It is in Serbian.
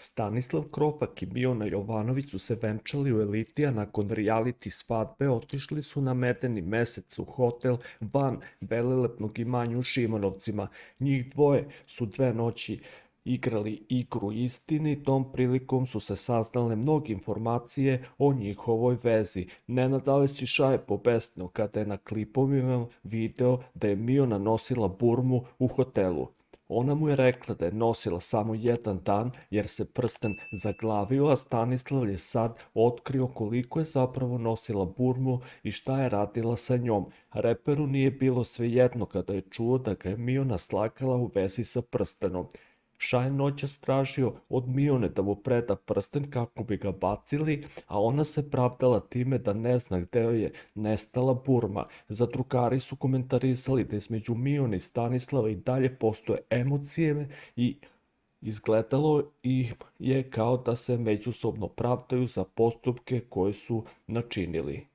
Stanislav Kropak i Miona Jovanović su se venčali u eliti, a nakon reality svadbe otišli su na medeni mesec u hotel van velelepnog imanja u Šimanovcima. Njih dvoje su 2 noći igrali igru istine i tom prilikom su se saznale mnoge informacije o njihovoj vezi. Nenad Aleksiša je pobesnio kada je na klipovima video da je Miona nosila burmu u hotelu. Ona mu je rekla da je nosila samo 1 dan jer se prsten zaglavio, a Stanislav je sad otkrio koliko je zapravo nosila burmu i šta je radila sa njom. Reperu nije bilo svejedno kada je čuo da ga je Miona slagala u vezi sa prstenom. Šajan noćas tražio od Mione da mu preda prsten kako bi ga bacili, a ona se pravdala time da ne zna gde joj je nestala burma. Zadrugari su komentarisali da između Mione i Stanislava i dalje postoje emocije i izgledalo je kao da se međusobno pravdaju za postupke koje su načinili.